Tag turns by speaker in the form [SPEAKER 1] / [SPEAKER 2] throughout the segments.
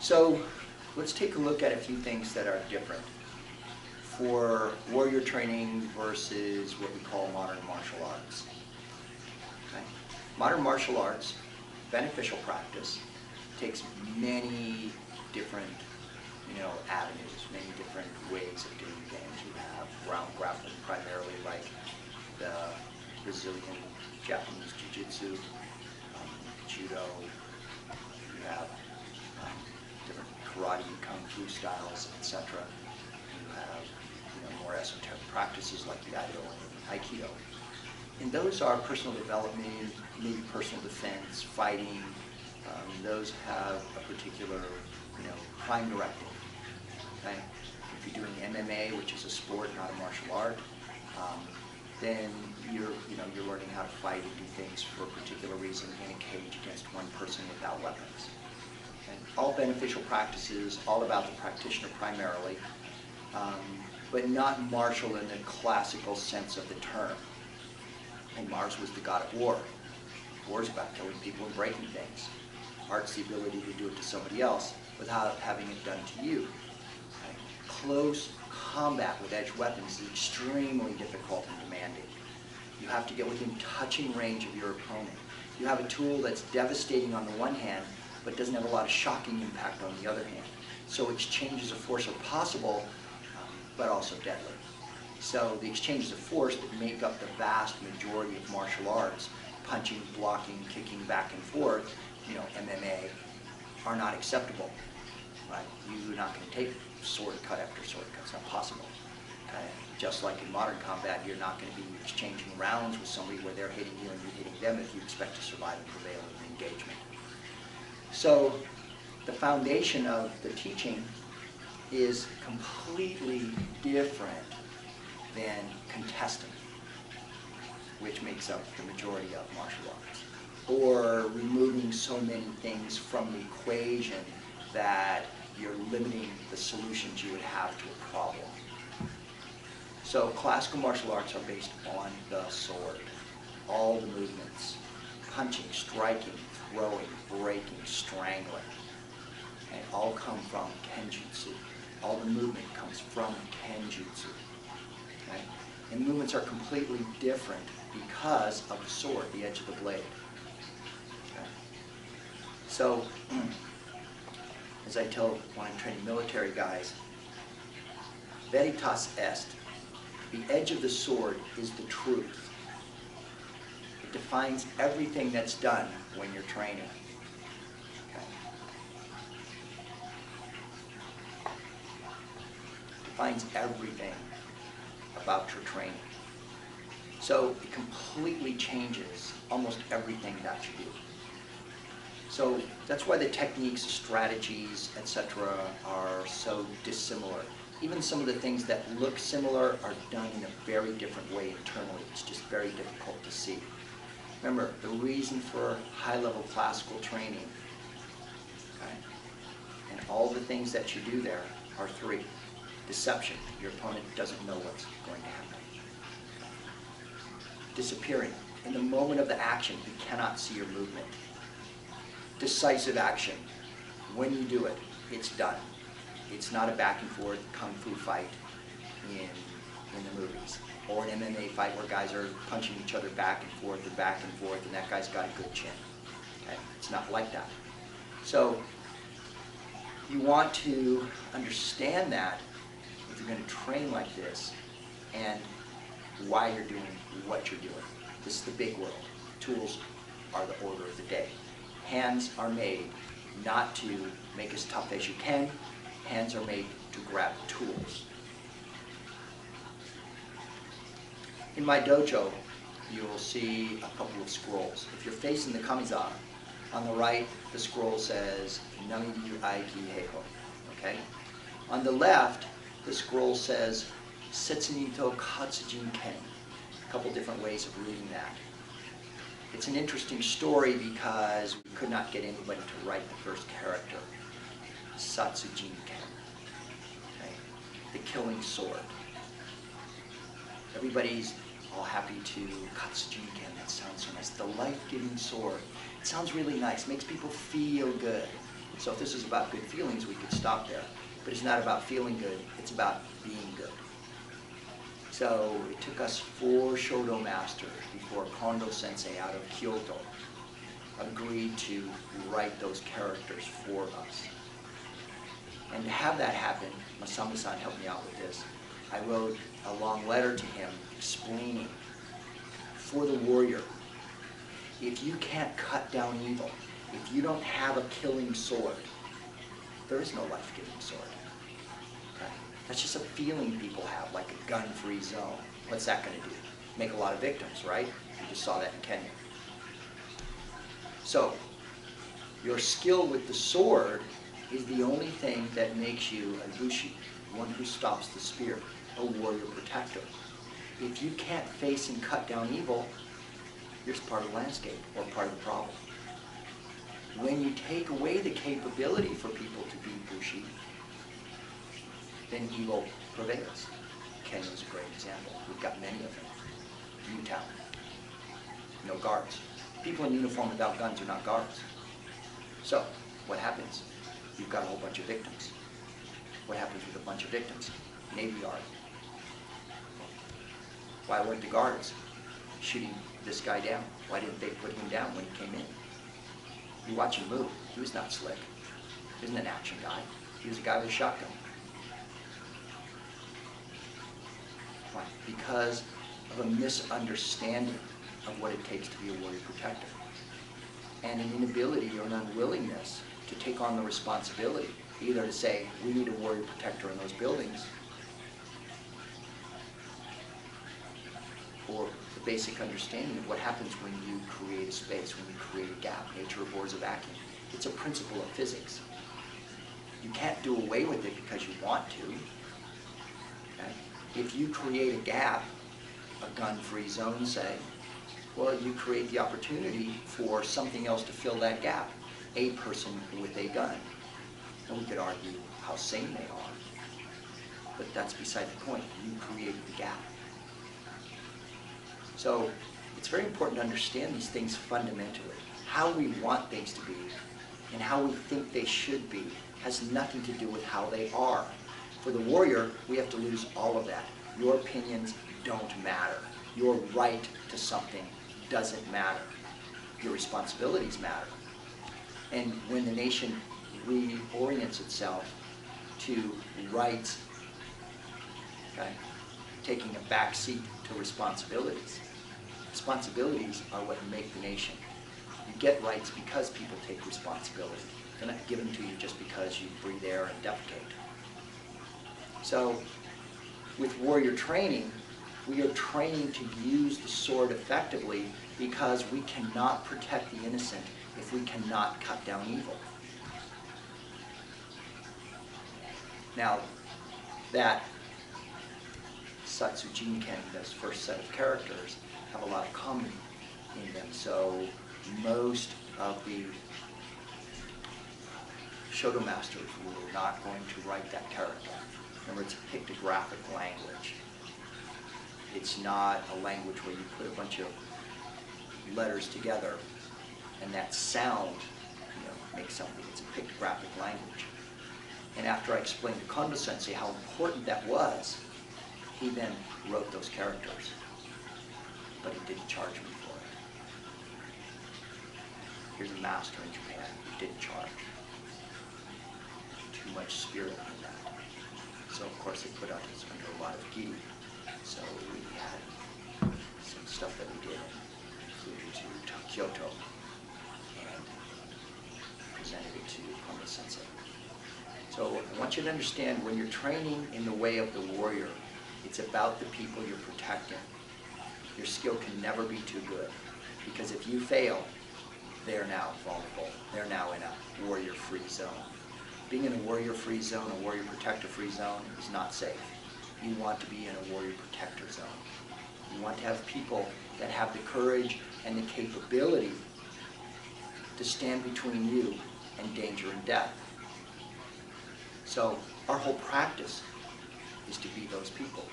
[SPEAKER 1] So let's take a look at a few things that are different for warrior training versus what we call modern martial arts. Okay? Modern martial arts, beneficial practice, takes many different avenues, many different ways of doing things. You have ground grappling primarily, like the Brazilian, Japanese Jiu-Jitsu, Judo. You have different karate, kung fu styles, etc. You have more esoteric practices like the Aido and Aikido. And those are personal development, maybe personal defense, fighting. Those have a particular prime directive. Okay? If you're doing MMA, which is a sport, not a martial art, then you're learning how to fight and do things for a particular reason in a cage against one person without weapons. And all beneficial practices, all about the practitioner primarily, but not martial in the classical sense of the term. And Mars was the god of war. War is about killing people and breaking things. Art's the ability to do it to somebody else without having it done to you. Okay? Close combat with edged weapons is extremely difficult and demanding. You have to get within touching range of your opponent. You have a tool that's devastating on the one hand, but doesn't have a lot of shocking impact on the other hand. So exchanges of force are possible, but also deadly. So the exchanges of force that make up the vast majority of martial arts, punching, blocking, kicking back and forth, MMA, are not acceptable. Right? You're not going to take sword cut after sword cut. It's not possible. Okay? Just like in modern combat, you're not going to be exchanging rounds with somebody where they're hitting you and you're hitting them if you expect to survive and prevail in an engagement. So the foundation of the teaching is completely different than contesting, which makes up the majority of martial arts, or removing so many things from the equation that you're limiting the solutions you would have to a problem. So classical martial arts are based on the sword. All the movements, punching, striking, throwing, breaking, strangling, and all come from kenjutsu. All the movement comes from kenjutsu. Okay? And the movements are completely different because of the sword, the edge of the blade. Okay? So, as I tell when I'm training military guys, veritas est. The edge of the sword is the truth. It defines everything that's done when you're training. Okay? Defines everything about your training. So it completely changes almost everything that you do. So that's why the techniques, strategies, etc. are so dissimilar. Even some of the things that look similar are done in a very different way internally. It's just very difficult to see. Remember, the reason for high-level classical training, okay, and all the things that you do there are three. Deception. Your opponent doesn't know what's going to happen. Disappearing. In the moment of the action, he cannot see your movement. Decisive action. When you do it, it's done. It's not a back and forth kung fu fight in the movies, or an MMA fight where guys are punching each other back and forth, and that guy's got a good chin. Okay? It's not like that. So you want to understand that if you're going to train like this, and why you're doing what you're doing. This is the big world. Tools are the order of the day. Hands are made not to make as tough as you can. Hands are made to grab tools. In my dojo, you will see a couple of scrolls. If you're facing the kamiza, on the right, the scroll says, Nami aiki heiho. Okay? On the left, the scroll says, Setsunin to Katsujin Ken. A couple different ways of reading that. It's an interesting story because we could not get anybody to write the first character. Satsujin Ken. Okay? The killing sword. Everybody's all happy to Katsujin Ken. That sounds so nice. The life-giving sword. It sounds really nice. Makes people feel good. So if this is about good feelings, we could stop there. But it's not about feeling good, it's about being good. So it took us 4 Shodo masters before Kondo sensei out of Kyoto agreed to write those characters for us. And to have that happen, Masami-san helped me out with this. I wrote a long letter to him explaining, for the warrior, if you can't cut down evil, if you don't have a killing sword, there is no life-giving sword. Okay? That's just a feeling people have, like a gun-free zone. What's that going to do? Make a lot of victims, right? You just saw that in Kenya. So, your skill with the sword is the only thing that makes you a bushi, one who stops the spear, a warrior protector. If you can't face and cut down evil, you're part of the landscape or part of the problem. When you take away the capability for people to be bushi, then evil prevails. Kenya is a great example. We've got many of them. Newtown, no guards. People in uniform without guns are not guards. So, what happens? You've got a whole bunch of victims. What happens with a bunch of victims? Navy Yard. Why weren't the guards shooting this guy down? Why didn't they put him down when he came in? You watch him move. He was not slick. He wasn't an action guy. He was a guy with a shotgun. Why? Because of a misunderstanding of what it takes to be a warrior protector. And an inability or an unwillingness to take on the responsibility, either to say, we need a warrior protector in those buildings, or the basic understanding of what happens when you create a space, when you create a gap. Nature abhors a vacuum. It's a principle of physics. You can't do away with it because you want to. Okay? If you create a gap, a gun-free zone, say, well, you create the opportunity for something else to fill that gap, a person with a gun. And we could argue how sane they are, but that's beside the point. You create the gap. So it's very important to understand these things fundamentally. How we want things to be and how we think they should be has nothing to do with how they are. For the warrior, we have to lose all of that. Your opinions don't matter. Your right to something doesn't matter. Your responsibilities matter. And when the nation reorients itself to rights, okay, taking a back seat to responsibilities. Responsibilities are what make the nation. You get rights because people take responsibility. They're not given to you just because you breathe air and defecate. So, with warrior training, we are training to use the sword effectively because we cannot protect the innocent if we cannot cut down evil. Now, that Satsu Jinken, this first set of characters, have a lot of common in them. So most of the Shodo masters were not going to write that character. Remember, it's a pictographic language. It's not a language where you put a bunch of letters together and that sound, makes something. It's a pictographic language. And after I explained to Kondo sensei how important that was, he then wrote those characters. But he didn't charge me for it. Here's a master in Japan who didn't charge. Too much spirit in that. So of course they put us under a lot of giri. So we had some stuff that we did and flew to Kyoto and presented it to Kondo sensei. So I want you to understand, when you're training in the way of the warrior, it's about the people you're protecting. Your skill can never be too good, because if you fail, they're now vulnerable. They're now in a warrior-free zone. Being in a warrior-free zone, a warrior protector-free zone, is not safe. You want to be in a warrior protector zone. You want to have people that have the courage and the capability to stand between you and danger and death. So our whole practice is to be those people.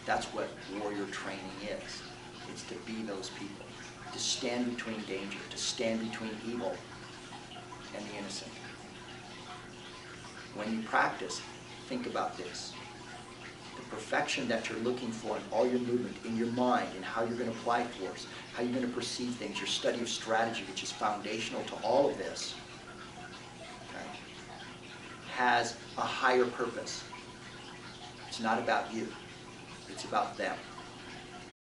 [SPEAKER 1] That's what warrior training is. It's to be those people, to stand between danger, to stand between evil, and the innocent. When you practice, think about this. The perfection that you're looking for in all your movement, in your mind, in how you're going to apply force, how you're going to perceive things, your study of strategy, which is foundational to all of this, okay, has a higher purpose. It's not about you. It's about them.